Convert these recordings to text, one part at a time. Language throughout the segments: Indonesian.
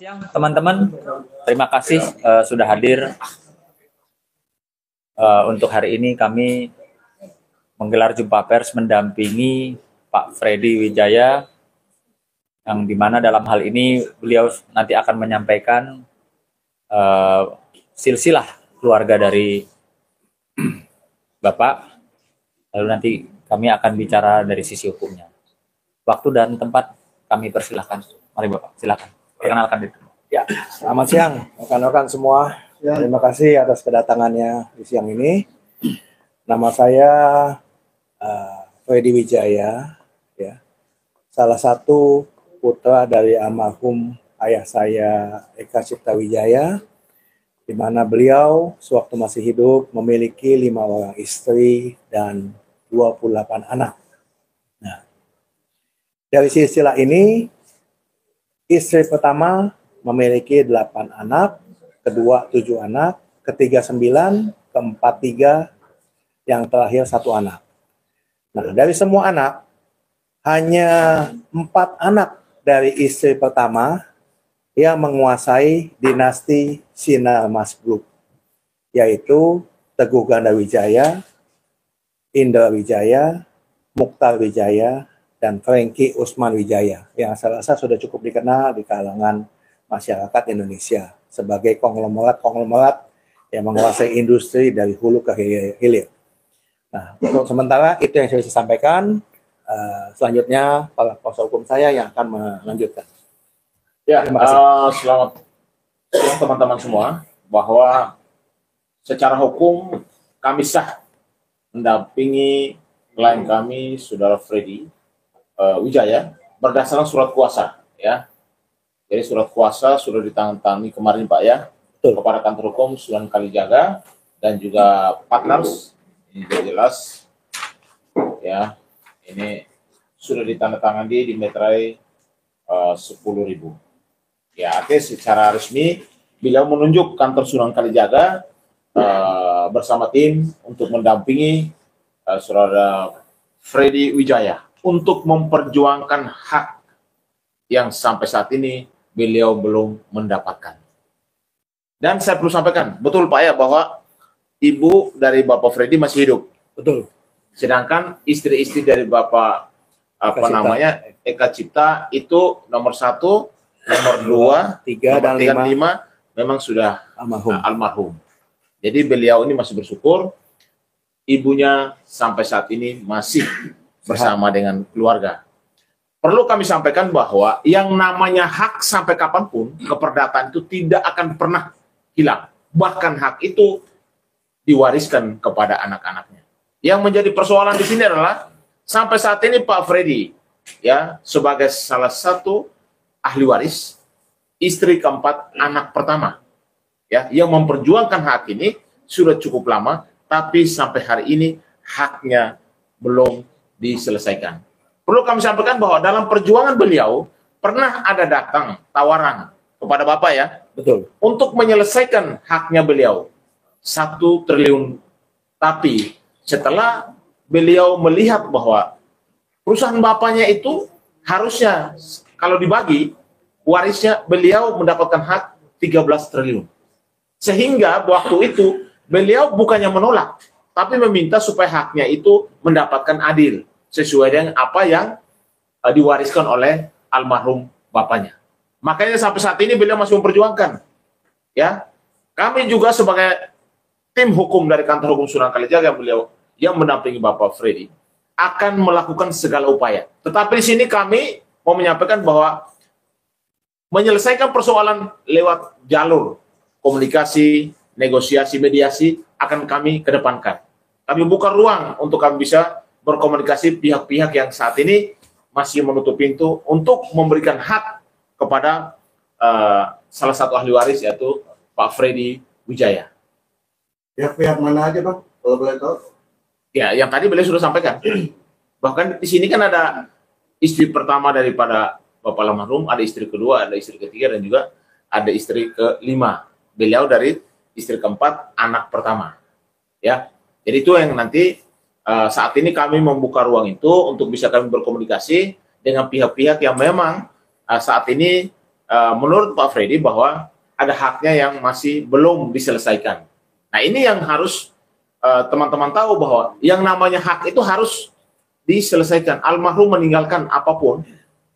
Siang teman-teman, terima kasih sudah hadir. Untuk hari ini kami menggelar jumpa pers mendampingi Pak Freddy Wijaya, yang dimana dalam hal ini beliau nanti akan menyampaikan silsilah keluarga dari Bapak, lalu nanti kami akan bicara dari sisi hukumnya. Waktu dan tempat kami persilahkan. Mari Bapak, silakan. Perkenalkan diri. Ya, selamat siang rekan-rekan semua. Terima kasih atas kedatangannya di siang ini. Nama saya Freddy Wijaya, ya, salah satu putra dari almarhum ayah saya Eka Cipta Wijaya, di mana beliau sewaktu masih hidup memiliki 5 orang istri dan 28 anak. Nah, dari silsilah ini, istri pertama memiliki 8 anak, kedua 7 anak, ketiga 9, keempat 3, yang terakhir 1 anak. Nah, dari semua anak, hanya 4 anak dari istri pertama yang menguasai dinasti Sinar Mas Group, yaitu Teguh Ganda Wijaya, Indra Wijaya, Mukhtar Wijaya, dan Franky Usman Wijaya, yang saya rasa sudah cukup dikenal di kalangan masyarakat Indonesia sebagai konglomerat yang menguasai industri dari hulu ke hilir. Nah, untuk sementara itu yang saya bisa sampaikan. Selanjutnya para kuasa hukum saya yang akan melanjutkan. Ya, terima kasih. Selamat siang teman-teman semua, bahwa secara hukum kami sah mendampingi klien kami, Saudara Freddy Wijaya, berdasarkan surat kuasa, ya. Jadi surat kuasa sudah ditandatangani kemarin Pak, ya, kepada kantor hukum Sunan Kalijaga dan juga partners. Ini sudah jelas, ya. Ini sudah ditandatangani di meterai 10.000. Ya, artinya secara resmi beliau menunjuk kantor Sunan Kalijaga bersama tim untuk mendampingi Saudara Freddy Wijaya untuk memperjuangkan hak yang sampai saat ini beliau belum mendapatkan. Dan saya perlu sampaikan, betul Pak, ya, bahwa ibu dari Bapak Freddy masih hidup. Betul. Sedangkan istri-istri dari Bapak Eka Cipta itu nomor 1, nomor 2, 3, dan 5 memang sudah almarhum. Jadi beliau ini masih bersyukur ibunya sampai saat ini masih bersama dengan keluarga. Perlu kami sampaikan bahwa yang namanya hak sampai kapanpun, keperdataan itu tidak akan pernah hilang. Bahkan hak itu diwariskan kepada anak-anaknya. Yang menjadi persoalan di sini adalah sampai saat ini Pak Freddy, ya, sebagai salah satu ahli waris, istri keempat, anak pertama, ya, yang memperjuangkan hak ini sudah cukup lama, tapi sampai hari ini haknya belum diselesaikan. Perlu kami sampaikan bahwa dalam perjuangan beliau pernah ada datang tawaran kepada Bapak, ya, betul, untuk menyelesaikan haknya beliau 1 triliun. Tapi setelah beliau melihat bahwa perusahaan bapaknya itu harusnya kalau dibagi warisnya beliau mendapatkan hak 13 triliun. Sehingga waktu itu beliau bukannya menolak, tapi meminta supaya haknya itu mendapatkan adil sesuai dengan apa yang diwariskan oleh almarhum bapaknya. Makanya sampai saat ini beliau masih memperjuangkan. Ya, kami juga sebagai tim hukum dari kantor hukum Sunan Kalijaga yang mendampingi Bapak Freddy akan melakukan segala upaya. Tetapi di sini kami mau menyampaikan bahwa menyelesaikan persoalan lewat jalur komunikasi, negosiasi, mediasi akan kami kedepankan. Kami buka ruang untuk kami bisa berkomunikasi pihak-pihak yang saat ini masih menutup pintu untuk memberikan hak kepada salah satu ahli waris, yaitu Pak Freddy Wijaya. Pihak-pihak mana aja, Bang, kalau boleh tahu? Ya, yang tadi beliau sudah sampaikan. Bahkan di sini kan ada istri pertama daripada Bapak almarhum, ada istri kedua, ada istri ketiga, dan juga ada istri ke-5. Beliau dari istri keempat, anak pertama. Ya, jadi itu yang nanti saat ini kami membuka ruang itu untuk bisa kami berkomunikasi dengan pihak-pihak yang memang saat ini menurut Pak Freddy bahwa ada haknya yang masih belum diselesaikan. Nah, ini yang harus teman-teman tahu bahwa yang namanya hak itu harus diselesaikan. Almarhum meninggalkan apapun,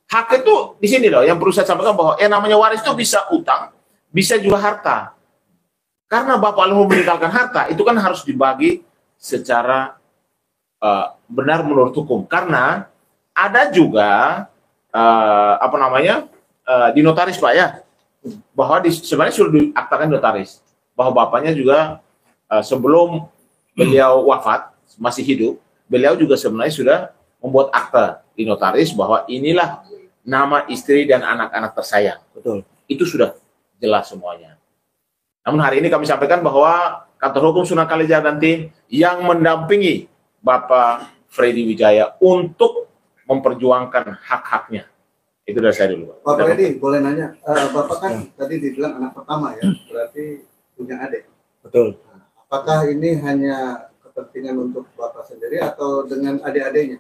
hak itu di sini loh yang perlu saya sampaikan, bahwa yang namanya waris itu bisa utang, bisa juga harta. Karena bapak almarhum meninggalkan harta, itu kan harus dibagi secara benar menurut hukum. Karena ada juga di notaris, Pak, ya, bahwa sebenarnya sudah diaktakan notaris bahwa bapaknya juga sebelum beliau wafat, masih hidup, beliau juga sebenarnya sudah membuat akta di notaris bahwa inilah nama istri dan anak-anak tersayang. Betul. Itu sudah jelas semuanya. Namun hari ini kami sampaikan bahwa kantor hukum Sunan Kalijaga nanti yang mendampingi Bapak Freddy Wijaya untuk memperjuangkan hak-haknya. Itu dari saya dulu, Pak Freddy, boleh nanya, Bapak kan tadi dibilang anak pertama ya, berarti punya adik. Betul. Apakah ini hanya kepentingan untuk Bapak sendiri atau dengan adik-adiknya?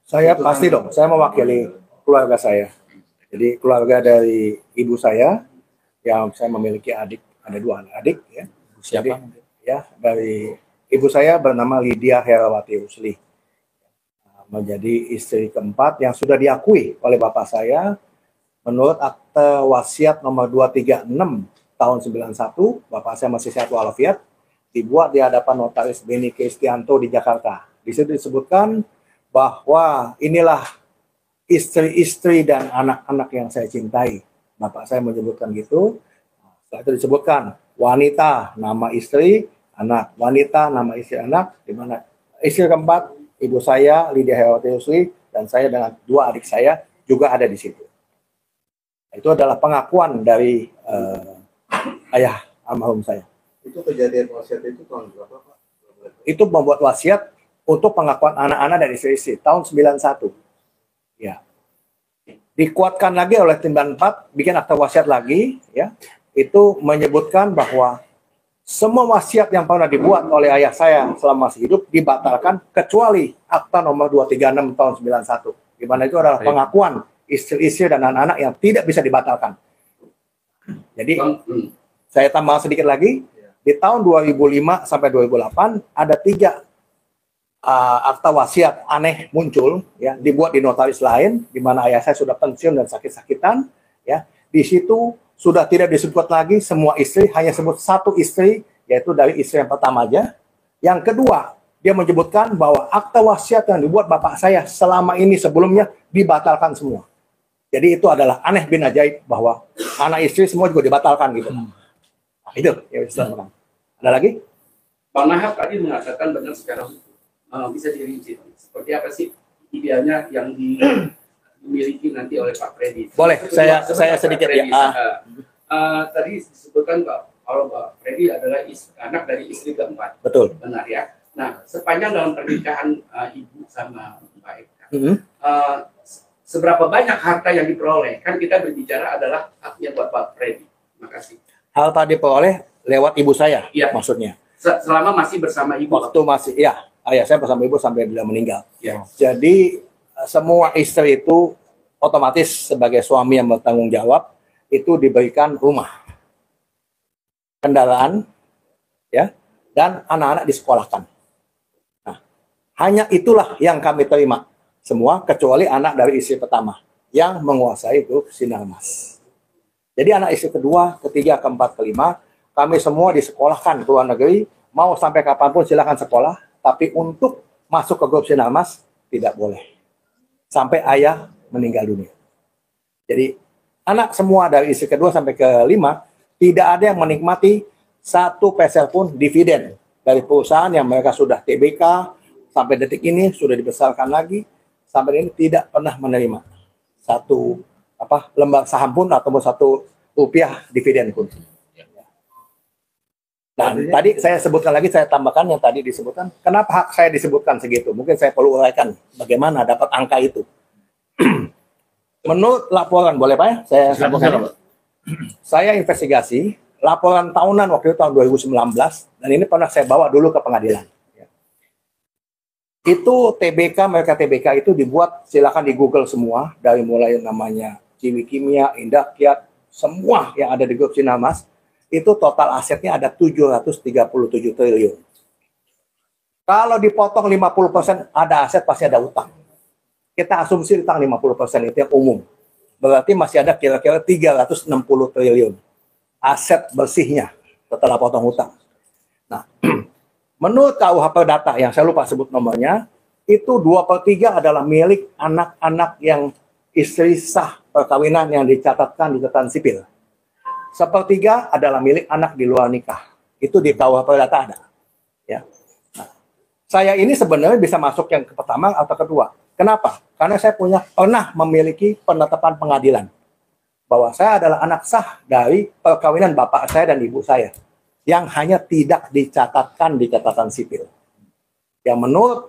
Saya pasti dong, saya mewakili keluarga saya. Jadi keluarga dari ibu saya, yang saya memiliki adik, ada 2 adik ya. Siapa? Jadi, ya, dari ibu saya bernama Lydia Herawati Usli. Menjadi istri keempat yang sudah diakui oleh bapak saya menurut akte wasiat nomor 236 tahun 91, bapak saya masih sehat walafiat, dibuat di hadapan notaris Beni Kristianto di Jakarta. Di situ disebutkan bahwa inilah istri-istri dan anak-anak yang saya cintai. Bapak saya menyebutkan gitu. Setelah itu disebutkan wanita nama istri, anak, wanita nama istri, anak, di mana istri keempat ibu saya Lydia Herawati Usli dan saya dengan 2 adik saya juga ada di situ. Itu adalah pengakuan dari ayah almarhum saya. Itu kejadian wasiat itu tahun berapa, Pak? Itu membuat wasiat untuk pengakuan anak-anak dan istri-istri tahun 91. Ya. Dikuatkan lagi oleh tim 4, bikin akta wasiat lagi, ya. Itu menyebutkan bahwa semua wasiat yang pernah dibuat oleh ayah saya selama masih hidup dibatalkan kecuali akta nomor 236 tahun 91. Di mana itu adalah pengakuan istri-istri dan anak-anak yang tidak bisa dibatalkan. Jadi saya tambah sedikit lagi, di tahun 2005 sampai 2008 ada 3 akta wasiat aneh muncul, ya, dibuat di notaris lain, di mana ayah saya sudah pensiun dan sakit-sakitan, ya. Di situ sudah tidak disebut lagi semua istri, hanya sebut 1 istri, yaitu dari istri yang pertama aja. Yang kedua, dia menyebutkan bahwa akta wasiat yang dibuat bapak saya selama ini sebelumnya dibatalkan semua. Jadi itu adalah aneh bin ajaib bahwa anak istri semua juga dibatalkan gitu. Nah, itu ya, ada lagi? Bang Nahab tadi mengatakan benar secara bisa dirinci. Seperti apa sih idealnya yang dimiliki nanti oleh Pak Freddy? Boleh, saya sedikit Freddy, ya. tadi disebutkan kalau Pak Freddy adalah anak dari istri keempat. Betul. Benar ya. Nah, sepanjang dalam pernikahan ibu sama Pak Eka, seberapa banyak harta yang diperoleh? Kan kita berbicara adalah haknya buat Pak Freddy. Terima kasih. Harta diperoleh lewat ibu saya, ya, maksudnya. Selama masih bersama ibu. Waktu masih, ya, ayah saya bersama ibu sampai beliau meninggal. Ya. Jadi semua istri itu otomatis sebagai suami yang bertanggung jawab itu diberikan rumah, kendaraan, ya, dan anak-anak disekolahkan. Nah, hanya itulah yang kami terima semua kecuali anak dari istri pertama yang menguasai grup Sinarmas. Jadi anak istri kedua, ketiga, keempat, kelima, kami semua disekolahkan ke luar negeri, mau sampai kapanpun silahkan sekolah, tapi untuk masuk ke grup Sinarmas tidak boleh. Sampai ayah meninggal dunia. Jadi anak semua dari istri kedua sampai kelima tidak ada yang menikmati 1 peser pun dividen dari perusahaan yang mereka sudah TBK sampai detik ini sudah dibesarkan lagi, sampai ini tidak pernah menerima 1 lembar saham pun atau 1 rupiah dividen pun. Nah, tadi saya sebutkan lagi, saya tambahkan yang tadi disebutkan. Kenapa hak saya disebutkan segitu? Mungkin saya perlu uraikan bagaimana dapat angka itu. Menurut laporan, boleh Pak ya? Saya sampaikan. Saya investigasi laporan tahunan waktu itu tahun 2019, dan ini pernah saya bawa dulu ke pengadilan. Itu TBK, mereka TBK itu dibuat, silakan di Google semua, dari mulai namanya Ciwi Kimia, Indah Kiat, semua yang ada di grup Sinarmas, itu total asetnya ada 737 triliun. Kalau dipotong 50% ada aset, pasti ada utang. Kita asumsi utang 50% itu yang umum. Berarti masih ada kira-kira 360 triliun aset bersihnya setelah potong utang. Nah, menurut KUH Perdata yang saya lupa sebut nomornya, itu 2/3 adalah milik anak-anak yang istri sah perkawinan yang dicatatkan di catatan sipil. 1/3 adalah milik anak di luar nikah. Itu di KUH Perdata ada. Ya. Nah, saya ini sebenarnya bisa masuk yang ke pertama atau kedua. Kenapa? Karena saya pernah memiliki penetapan pengadilan bahwa saya adalah anak sah dari perkawinan bapak saya dan ibu saya yang hanya tidak dicatatkan di catatan sipil. Yang menurut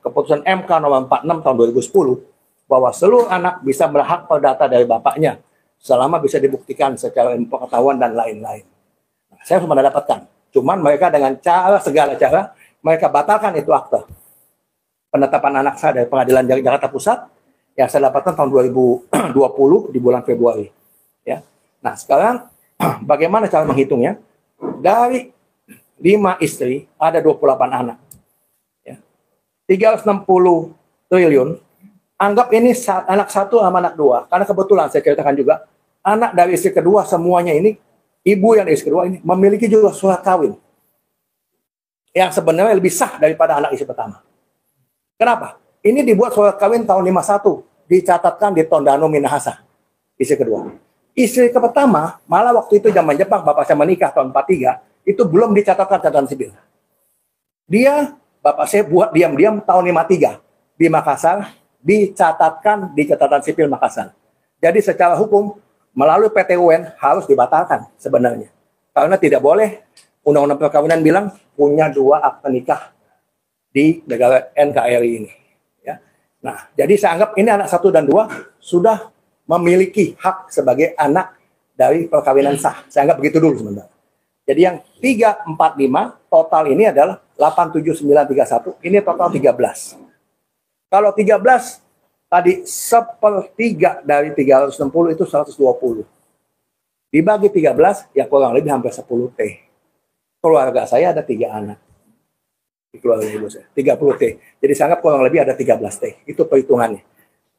keputusan MK nomor 46 tahun 2010 bahwa seluruh anak bisa berhak perdata dari bapaknya selama bisa dibuktikan secara pengetahuan dan lain-lain. Nah, saya sudah mendapatkan. Cuman mereka dengan segala cara mereka batalkan itu akte penetapan anak saya dari pengadilan Jakarta Pusat yang saya dapatkan tahun 2020 di bulan Februari. Ya. Nah, sekarang bagaimana cara menghitungnya? Dari 5 istri ada 28 anak. Ya. 360 triliun. Anggap ini anak 1 sama anak 2. Karena kebetulan saya ceritakan juga, anak dari istri kedua semuanya ini, ibu yang dari istri kedua ini memiliki juga surat kawin. Yang sebenarnya lebih sah daripada anak istri pertama. Kenapa? Ini dibuat surat kawin tahun 51, dicatatkan di Tondano Minahasa, istri kedua. Istri pertama, malah waktu itu zaman Jepang, bapak saya menikah tahun 43, itu belum dicatatkan catatan sipil. Bapak saya buat diam-diam tahun 53, di Makassar, dicatatkan di catatan sipil Makassar. Jadi secara hukum, melalui PT UN harus dibatalkan sebenarnya. Karena tidak boleh, Undang-Undang Perkawinan bilang, punya 2 akte nikah di negara NKRI ini. Nah, jadi saya anggap ini anak 1 dan 2 sudah memiliki hak sebagai anak dari perkawinan sah. Saya anggap begitu dulu sebentar. Jadi yang 3, 4, 5 total ini adalah 8, 7, 9, 3, 1. Ini total 13. Kalau 13 tadi 1/3 dari 360 itu 120. Dibagi 13 ya kurang lebih hampir 10 T. Keluarga saya ada 3 anak. Keluarga ibu saya 30 T. Jadi saya anggap kurang lebih ada 13 T. Itu perhitungannya.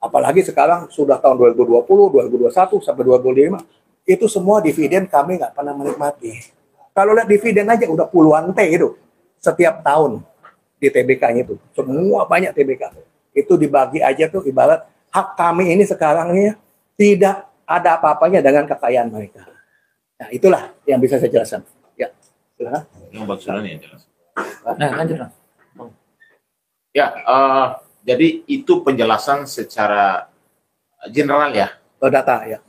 Apalagi sekarang sudah tahun 2020, 2021 sampai 2025 itu semua dividen kami nggak pernah menikmati. Kalau lihat dividen aja udah puluhan T itu setiap tahun di TBK-nya itu. Semua banyak TBK. Itu dibagi aja tuh ibarat hak kami ini sekarang ini tidak ada apa-apanya dengan kekayaan mereka. Nah, itulah yang bisa saya jelaskan. Ya, silakan. Yang bagusan ya jelas. Nah, lanjut. Ya, jadi itu penjelasan secara general ya. Data ya.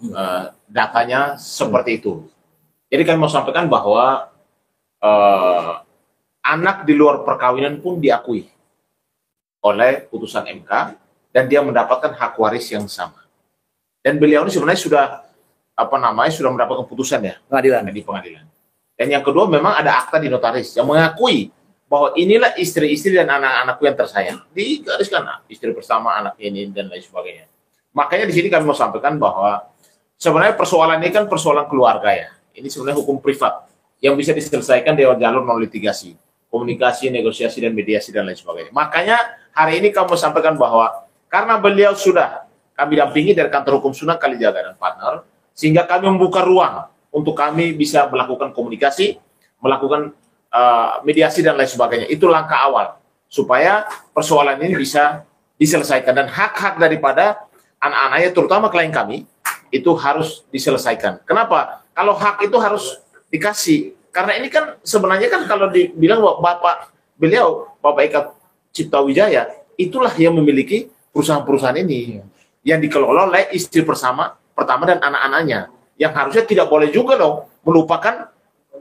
Datanya seperti itu. Jadi kami mau sampaikan bahwa anak di luar perkawinan pun diakui oleh putusan MK dan dia mendapatkan hak waris yang sama. Dan beliau ini sebenarnya sudah sudah mendapatkan putusan ya di pengadilan. Dan yang kedua memang ada akta di notaris yang mengakui bahwa inilah istri-istri dan anak-anakku yang tersayang. Digariskan istri bersama anak ini dan lain sebagainya. Makanya di sini kami mau sampaikan bahwa sebenarnya persoalan ini kan persoalan keluarga ya. Ini sebenarnya hukum privat yang bisa diselesaikan lewat jalur non litigasi, komunikasi, negosiasi dan mediasi dan lain sebagainya. Makanya hari ini kami mau sampaikan bahwa karena beliau sudah kami dampingi dari kantor hukum Sunan Kalijaga dan partner, sehingga kami membuka ruang untuk kami bisa melakukan komunikasi, melakukan mediasi dan lain sebagainya. Itu langkah awal supaya persoalan ini bisa diselesaikan dan hak-hak daripada anak-anaknya terutama klien kami itu harus diselesaikan. Kenapa? Kalau hak itu harus dikasih. Karena ini kan sebenarnya kan kalau dibilang Bapak Eka Cipta Wijaya itulah yang memiliki perusahaan-perusahaan ini yang dikelola oleh istri pertama dan anak-anaknya yang harusnya tidak boleh juga loh melupakan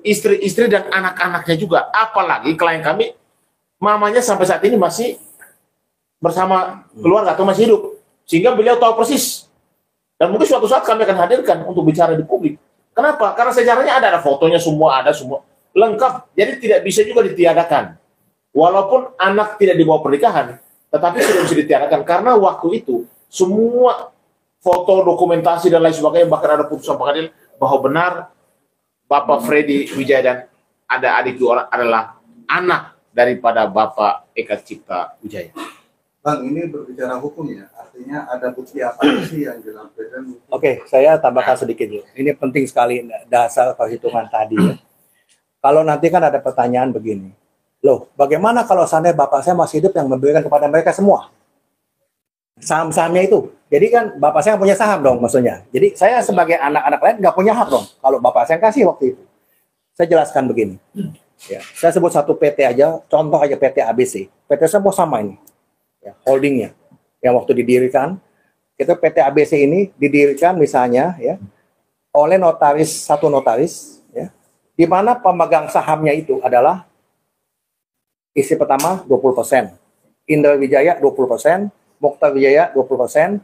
istri-istri dan anak-anaknya juga. Apalagi klien kami mamanya sampai saat ini masih bersama keluarga atau masih hidup, sehingga beliau tahu persis dan mungkin suatu saat kami akan hadirkan untuk bicara di publik. Kenapa? Karena sejarahnya ada fotonya, semua lengkap, jadi tidak bisa juga ditiadakan walaupun anak tidak di bawah pernikahan, tetapi sudah bisa ditiadakan karena waktu itu semua foto, dokumentasi dan lain sebagainya, bahkan ada putusan pengadilan bahwa benar Bapak Freddy Wijaya dan ada adik 2 orang adalah anak daripada Bapak Eka Cipta Wijaya. Bang, ini berbicara hukum ya, artinya ada bukti apa sih yang dilampirkan? Oke, saya tambahkan sedikit ya. Ini penting sekali dasar perhitungan tadi ya. Kalau nanti kan ada pertanyaan begini, loh bagaimana kalau seandainya bapak saya masih hidup yang memberikan kepada mereka semua saham-sahamnya itu? Jadi kan bapak saya punya saham dong maksudnya. Jadi saya sebagai anak-anak lain nggak punya hak dong kalau bapak saya kasih waktu itu. Saya jelaskan begini. Ya, saya sebut satu PT aja, contoh aja PT ABC. PT semua sama ini. Ya, holdingnya yang waktu didirikan itu PT ABC ini didirikan misalnya ya oleh satu notaris ya, di mana pemegang sahamnya itu adalah istri pertama 20%, Indra Wijaya 20%, Mokhtar Wijaya 20%,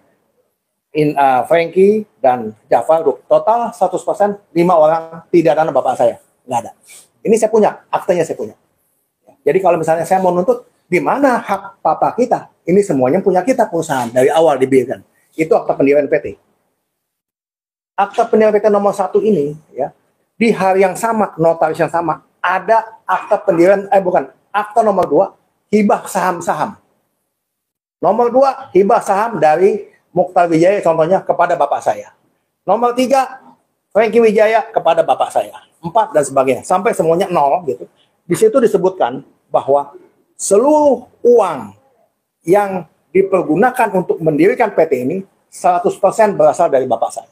Frankie dan Jafar total 100%, 5 orang tidak ada bapak saya, nggak ada. Ini saya punya, aktenya saya punya. Jadi kalau misalnya saya mau nuntut, di mana hak papa kita? Ini semuanya punya kita perusahaan dari awal diberikan. Itu akta pendirian PT. Akta pendirian PT nomor 1 ini, ya, di hari yang sama, notaris yang sama, ada akta pendirian, akta nomor 2, hibah saham-saham. Nomor 2, hibah saham dari Mokhtar Wijaya, contohnya kepada bapak saya. Nomor 3, Frankie Wijaya kepada bapak saya. 4 dan sebagainya, sampai semuanya 0 gitu. Di situ disebutkan bahwa seluruh uang yang dipergunakan untuk mendirikan PT ini 100% berasal dari bapak saya.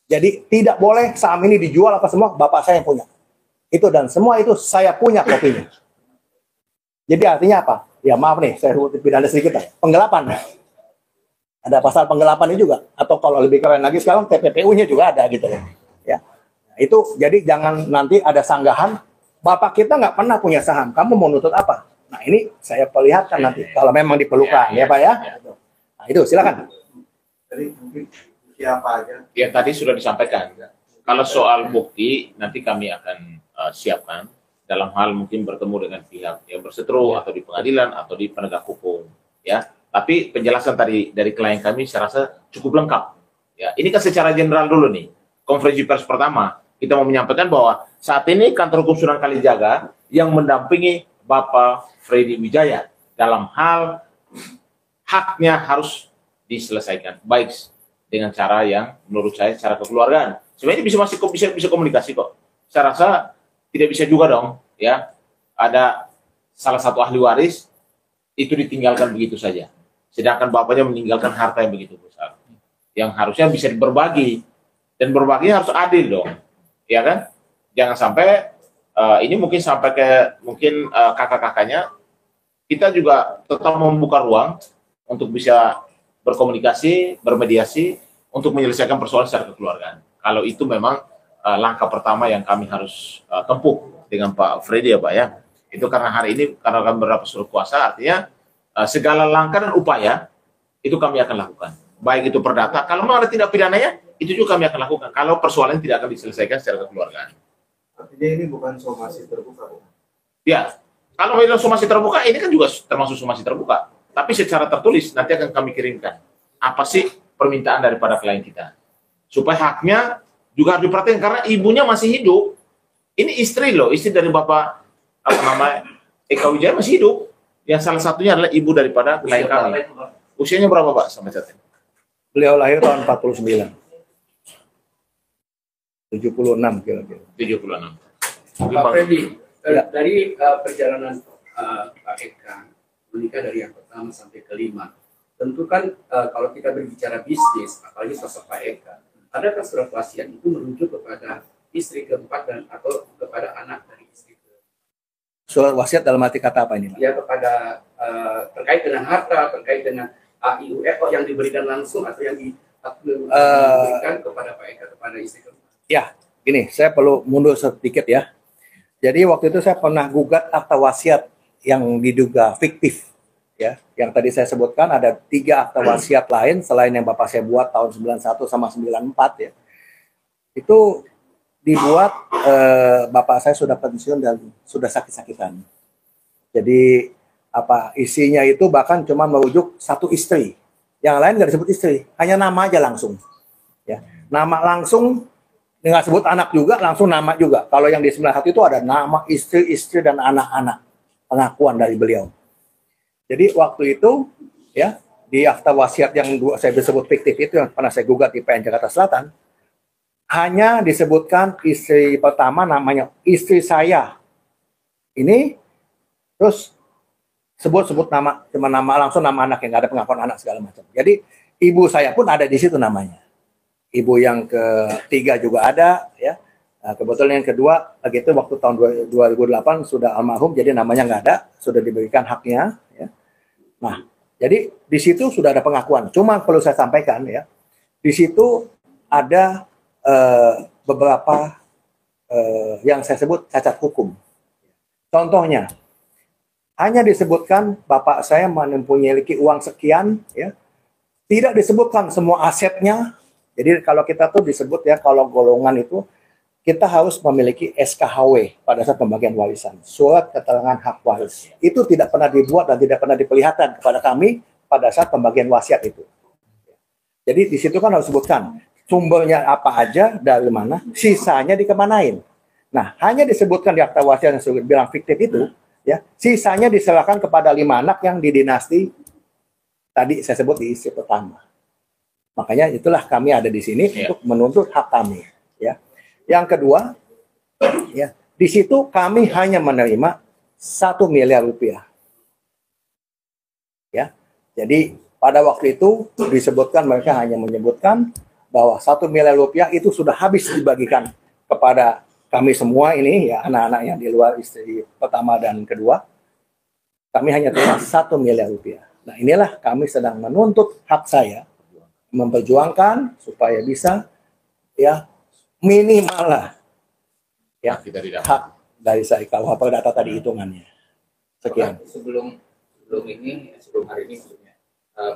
Jadi tidak boleh saham ini dijual apa semua, bapak saya yang punya. Itu dan semua itu saya punya kopinya. Jadi artinya apa? Ya maaf nih, saya sebut pidana sedikit ya. Penggelapan. Ada pasal penggelapannya juga. Atau kalau lebih keren lagi sekarang TPPU-nya juga ada gitu ya. Ya. Nah, itu jadi jangan nanti ada sanggahan, bapak kita nggak pernah punya saham, kamu mau nuntut apa? Nah ini saya perlihatkan nanti kalau memang diperlukan ya Pak ya. Nah itu silakan. Jadi mungkin siapa aja? Ya tadi sudah disampaikan. Kalau soal bukti nanti kami akan siapkan dalam hal mungkin bertemu dengan pihak yang berseteru atau di pengadilan atau di penegak hukum. Ya, tapi penjelasan tadi dari klien kami saya rasa cukup lengkap. Ya, ini kan secara general dulu nih. Konferensi pers pertama kita mau menyampaikan bahwa saat ini kantor hukum Sunan Kalijaga yang mendampingi Bapak Freddy Wijaya dalam hal haknya harus diselesaikan baik dengan cara yang menurut saya secara kekeluargaan. Sebenarnya bisa komunikasi kok. Saya rasa tidak bisa juga dong ya ada salah satu ahli waris itu ditinggalkan begitu saja. Sedangkan bapaknya meninggalkan harta yang begitu besar. Yang harusnya bisa berbagi dan berbagi harus adil dong. Ya kan? Jangan sampai ini mungkin sampai ke kakak-kakaknya, kita juga tetap membuka ruang untuk bisa berkomunikasi, bermediasi, untuk menyelesaikan persoalan secara kekeluargaan. Kalau itu memang langkah pertama yang kami harus tempuh dengan Pak Freddy ya Pak ya. Itu karena hari ini, karena kami berapa suruh kuasa, artinya segala langkah dan upaya itu kami akan lakukan. Baik itu perdata, kalau memang ada tindak pidananya, itu juga kami akan lakukan. Kalau persoalan tidak akan diselesaikan secara kekeluargaan. Artinya ini bukan somasi terbuka, bukan? Ya, kalau memang somasi terbuka, ini kan juga termasuk somasi terbuka. Tapi secara tertulis nanti akan kami kirimkan. Apa sih permintaan daripada klien kita? Supaya haknya juga harus diperhatikan karena ibunya masih hidup. Ini istri loh, istri dari Bapak Eka Wijaya masih hidup. Yang salah satunya adalah ibu daripada klien kami. Usianya berapa Pak sampai saat ini? Beliau lahir tahun 49. 76 kira-kira. 76. Pak Freddy, Ya. dari perjalanan Pak Eka menikah dari yang pertama sampai kelima, tentu kan kalau kita berbicara bisnis, apalagi sosok Pak Eka, adakah surat wasiat itu merujuk kepada istri keempat dan atau kepada anak dari istri keempat? Surat wasiat dalam arti kata apa ini, Pak? Ya kepada terkait dengan harta, terkait dengan AIUF yang diberikan langsung atau yang diberikan kepada Pak Eka kepada istri keempat. Ya, gini, saya perlu mundur sedikit ya. Jadi waktu itu saya pernah gugat akta wasiat yang diduga fiktif, ya. Yang tadi saya sebutkan ada 3 akta wasiat lain selain yang bapak saya buat tahun 91 sama 94 ya. Itu dibuat bapak saya sudah pensiun dan sudah sakit-sakitan. Jadi apa isinya itu bahkan cuma merujuk satu istri Yang lain nggak disebut istri, hanya nama aja langsung. Ya, nama langsung, nggak sebut anak juga, langsung nama juga. Kalau yang di 91 itu ada nama istri dan anak-anak, pengakuan dari beliau. Jadi waktu itu ya di akta wasiat yang saya disebut fiktif itu yang pernah saya gugat di PN Jakarta Selatan, hanya disebutkan istri pertama namanya istri saya. Ini terus sebut nama, cuma nama langsung, nama anak, yang nggak ada pengakuan anak segala macam. Jadi ibu saya pun ada di situ namanya. Ibu yang ketiga juga ada, ya. Nah, kebetulan yang kedua, begitu waktu tahun 2008 sudah almarhum, jadi namanya nggak ada, sudah diberikan haknya. Ya. Nah, jadi di situ sudah ada pengakuan. Cuma perlu saya sampaikan, ya, di situ ada beberapa yang saya sebut cacat hukum. Contohnya, hanya disebutkan bapak saya memiliki uang sekian, ya, tidak disebutkan semua asetnya. Jadi kalau kita tuh disebut ya, kalau golongan itu kita harus memiliki SKHW pada saat pembagian warisan, surat keterangan hak waris. Itu tidak pernah dibuat dan tidak pernah diperlihatkan kepada kami pada saat pembagian wasiat itu. Jadi di situ kan harus sebutkan sumbernya apa aja, dari mana, sisanya dikemanain. Nah, hanya disebutkan di akta wasiat yang sudah bilang fiktif itu, ya, sisanya diserahkan kepada 5 anak yang di dinasti tadi saya sebut di istri pertama. Makanya itulah kami ada di sini untuk menuntut hak kami. Ya. Yang kedua, ya, di situ kami hanya menerima 1 miliar rupiah. Ya, jadi pada waktu itu disebutkan, mereka hanya menyebutkan bahwa 1 miliar rupiah itu sudah habis dibagikan kepada kami semua ini, ya, anak-anak yang di luar istri pertama dan kedua. Kami hanya terima 1 miliar rupiah. Nah, inilah kami sedang menuntut hak saya, memperjuangkan supaya bisa, ya, minimal lah, ya, hak dari saya. Kalau data tadi hitungannya sekian. Sebelum hari ini maksudnya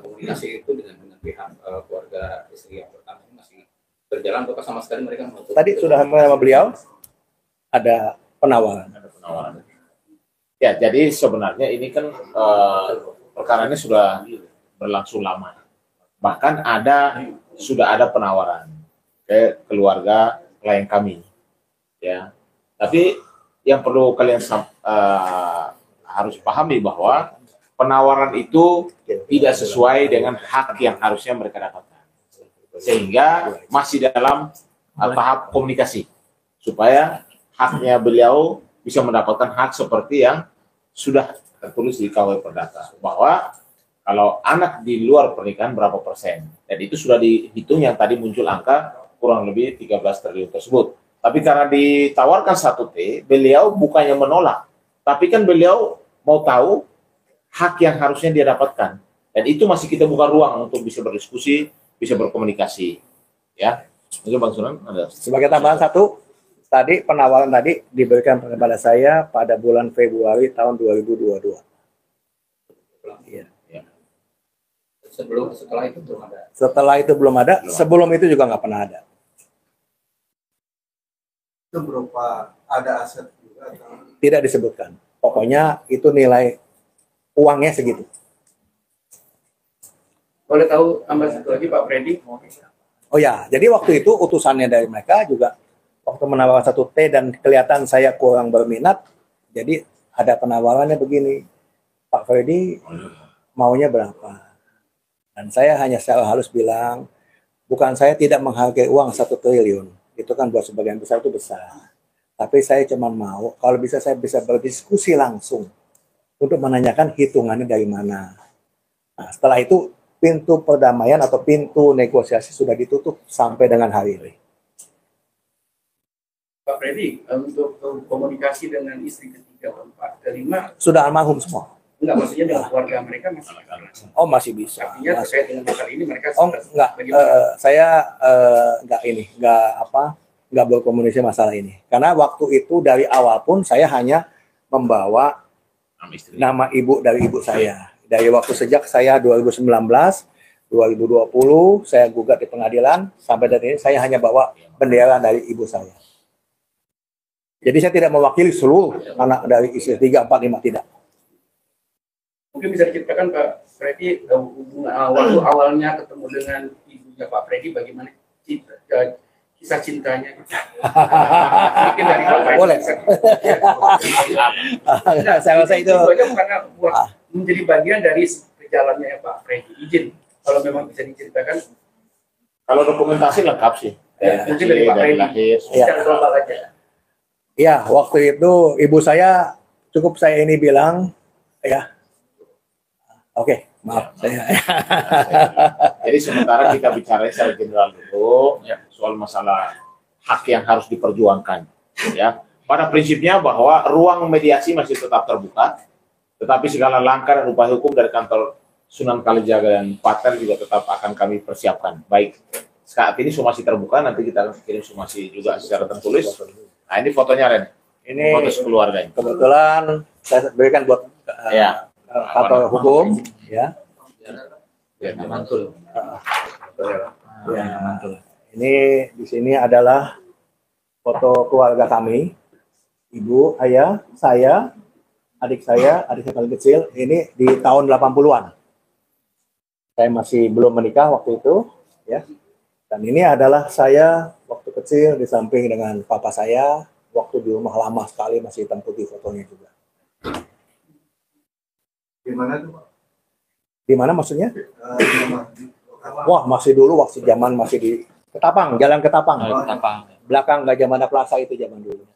komunikasi itu dengan pihak keluarga istri yang pertama masih berjalan atau sama sekali mereka menutup? Tadi sudah sama beliau ada penawaran. Ya, jadi sebenarnya ini kan perkara ini sudah berlangsung lama. Bahkan sudah ada penawaran ke keluarga klien kami, ya. Tapi yang perlu kalian harus pahami bahwa penawaran itu tidak sesuai dengan hak yang harusnya mereka dapatkan, sehingga masih dalam tahap komunikasi supaya haknya beliau bisa mendapatkan hak seperti yang sudah tertulis di KW Perdata, bahwa kalau anak di luar pernikahan berapa persen, dan itu sudah dihitung yang tadi muncul angka kurang lebih 13 triliun tersebut. Tapi karena ditawarkan 1T, beliau bukannya menolak, tapi kan beliau mau tahu hak yang harusnya dia dapatkan, dan itu masih kita buka ruang untuk bisa berdiskusi, bisa berkomunikasi, ya. Itu Bang Sunan ada. Sebagai tambahan satu, tadi penawaran tadi diberikan kepada saya pada bulan Februari tahun 2022. Iya. Setelah itu belum ada. Setelah itu belum ada, sebelum itu juga nggak pernah ada. Itu berupa ada aset juga atau? Tidak disebutkan. Pokoknya itu nilai uangnya segitu. Boleh tahu tambah satu lagi Pak Freddy? Oh ya, jadi waktu itu utusannya dari mereka juga waktu menawarkan 1T dan kelihatan saya kurang berminat, jadi ada penawarannya begini, Pak Freddy maunya berapa? Dan saya hanya secara halus bilang, bukan saya tidak menghargai uang 1 triliun, itu kan buat sebagian besar itu besar. Tapi saya cuma mau, kalau bisa saya bisa berdiskusi langsung untuk menanyakan hitungannya dari mana. Nah, setelah itu pintu perdamaian atau pintu negosiasi sudah ditutup sampai dengan hari ini. Pak Freddy, untuk komunikasi dengan istri ketiga, keempat, kelima, Sudah almarhum semua. enggak, maksudnya dengan keluarga mereka masih. Oh, masih bisa. Artinya terkait dengan hal ini mereka Oh, enggak. Saya enggak berkomunikasi masalah ini. Karena waktu itu dari awal pun saya hanya membawa nama ibu dari ibu saya. Dari waktu sejak saya 2019, 2020 saya gugat di pengadilan sampai dari ini saya hanya bawa bendera dari ibu saya. Jadi saya tidak mewakili seluruh anak dari istri 3, 4, 5, tidak. Mungkin bisa diceritakan Pak Freddy hubungan waktu awalnya ketemu dengan ibunya Pak Freddy, bagaimana kisah cintanya? Mungkin dari Pak Freddy. Boleh. Saya rasa itu aja karena menjadi bagian dari perjalanannya Pak Freddy. Izin kalau memang bisa diceritakan. Kalau dokumentasi lengkap sih. Mungkin dari Pak Freddy. Lahir. Secara global aja. ya waktu itu ibu saya cukup saya ini bilang ya. Oke, maaf saya. Jadi sementara kita bicara secara general dulu soal masalah hak yang harus diperjuangkan. Ya, pada prinsipnya bahwa ruang mediasi masih tetap terbuka, tetapi segala langkah dan upaya hukum dari kantor Sunan Kalijaga dan Pater juga tetap akan kami persiapkan. Baik, saat ini somasi terbuka, nanti kita akan kirim somasi juga secara tertulis. Nah, ini fotonya Ren. Ini foto keluarga. Kebetulan saya berikan buat kantor hukum, ya. Ya, mantul. Ya, ini di sini adalah foto keluarga kami, ibu, ayah, saya, adik saya paling kecil. Ini di tahun 80-an. Saya masih belum menikah waktu itu, ya. Dan ini adalah saya waktu kecil di samping dengan papa saya, waktu di rumah lama sekali, masih hitam putih fotonya juga. Di mana tuh Pak? Di mana maksudnya? Apa? Wah, masih dulu waktu zaman masih di Ketapang, Jalan Ketapang. Ketapang. Belakang Gajah Mada Plaza itu zaman dulu.